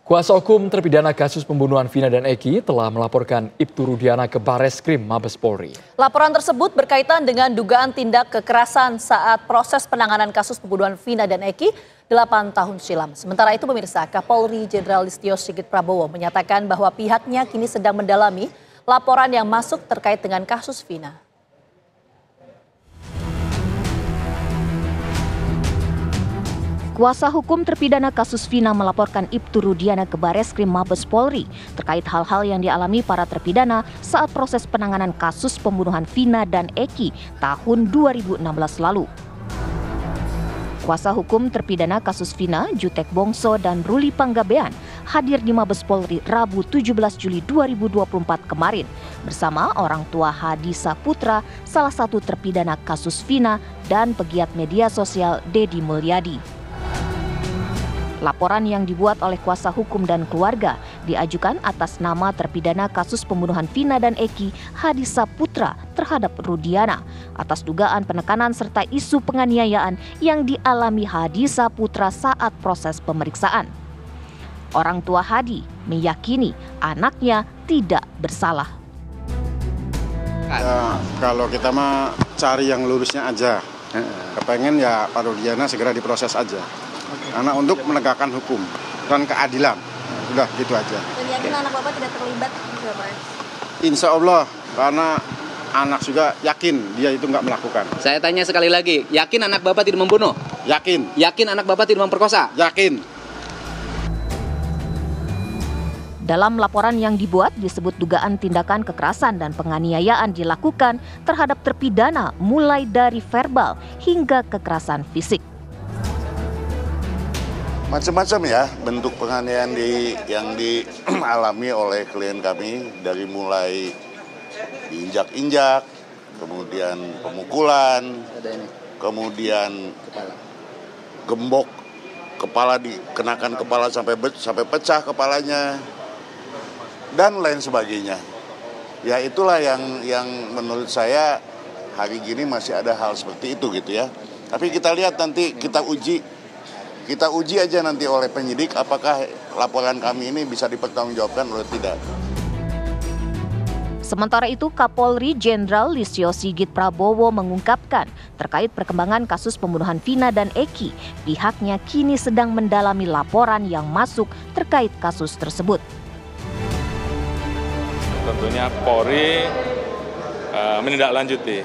Kuasa hukum terpidana kasus pembunuhan Vina dan Eki telah melaporkan Ibtu Rudiana ke Bareskrim Mabes Polri. Laporan tersebut berkaitan dengan dugaan tindak kekerasan saat proses penanganan kasus pembunuhan Vina dan Eki 8 tahun silam. Sementara itu pemirsa, Kapolri Jenderal Listio Sigit Prabowo menyatakan bahwa pihaknya kini sedang mendalami laporan yang masuk terkait dengan kasus Vina. Kuasa hukum terpidana kasus Vina melaporkan Ibtu Rudiana ke Bareskrim Mabes Polri terkait hal-hal yang dialami para terpidana saat proses penanganan kasus pembunuhan Vina dan Eki tahun 2016 lalu. Kuasa hukum terpidana kasus Vina, Jutek Bongso dan Ruli Panggabean hadir di Mabes Polri Rabu 17 Juli 2024 kemarin bersama orang tua Hadi Saputra, salah satu terpidana kasus Vina, dan pegiat media sosial Dedi Mulyadi. Laporan yang dibuat oleh kuasa hukum dan keluarga diajukan atas nama terpidana kasus pembunuhan Vina dan Eki, Hadi Saputra, terhadap Rudiana atas dugaan penekanan serta isu penganiayaan yang dialami Hadi Saputra saat proses pemeriksaan. Orang tua Hadi meyakini anaknya tidak bersalah. Kalau kita mah cari yang lurusnya aja, kepengen ya Pak Rudiana segera diproses aja. Karena untuk menegakkan hukum dan keadilan, udah gitu aja. Dan yakin anak Bapak tidak terlibat juga, Pak? Insya Allah, karena anak juga yakin dia itu nggak melakukan. Saya tanya sekali lagi, yakin anak Bapak tidak membunuh? Yakin. Yakin anak Bapak tidak memperkosa? Yakin. Dalam laporan yang dibuat disebut dugaan tindakan kekerasan dan penganiayaan dilakukan terhadap terpidana mulai dari verbal hingga kekerasan fisik. Macam-macam ya bentuk penganiayaan yang dialami oleh klien kami, dari mulai diinjak-injak, kemudian pemukulan, kemudian gembok kepala, dikenakan kepala sampai pecah kepalanya, dan lain sebagainya. Ya itulah yang menurut saya hari gini masih ada hal seperti itu gitu ya. Tapi kita lihat nanti, kita uji aja nanti oleh penyidik apakah laporan kami ini bisa dipertanggungjawabkan atau tidak. Sementara itu, Kapolri Jenderal Listio Sigit Prabowo mengungkapkan terkait perkembangan kasus pembunuhan Vina dan Eki, pihaknya kini sedang mendalami laporan yang masuk terkait kasus tersebut. Tentunya Polri menindaklanjuti.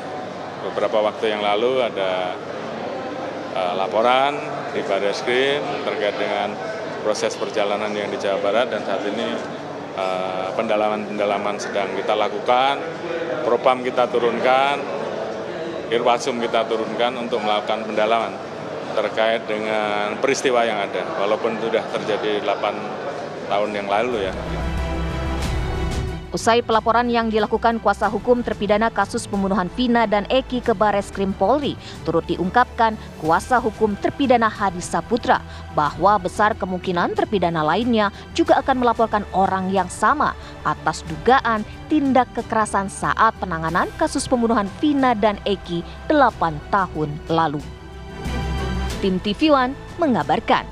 Beberapa waktu yang lalu ada laporan di Bareskrim terkait dengan proses perjalanan yang di Jawa Barat, dan saat ini pendalaman sedang kita lakukan, Propam kita turunkan, Irwasum kita turunkan untuk melakukan pendalaman terkait dengan peristiwa yang ada, walaupun sudah terjadi 8 tahun yang lalu ya. Usai pelaporan yang dilakukan kuasa hukum terpidana kasus pembunuhan Vina dan Eki ke Bareskrim Polri, turut diungkapkan kuasa hukum terpidana Hadi Saputra bahwa besar kemungkinan terpidana lainnya juga akan melaporkan orang yang sama atas dugaan tindak kekerasan saat penanganan kasus pembunuhan Vina dan Eki 8 tahun lalu. Tim TV One mengabarkan.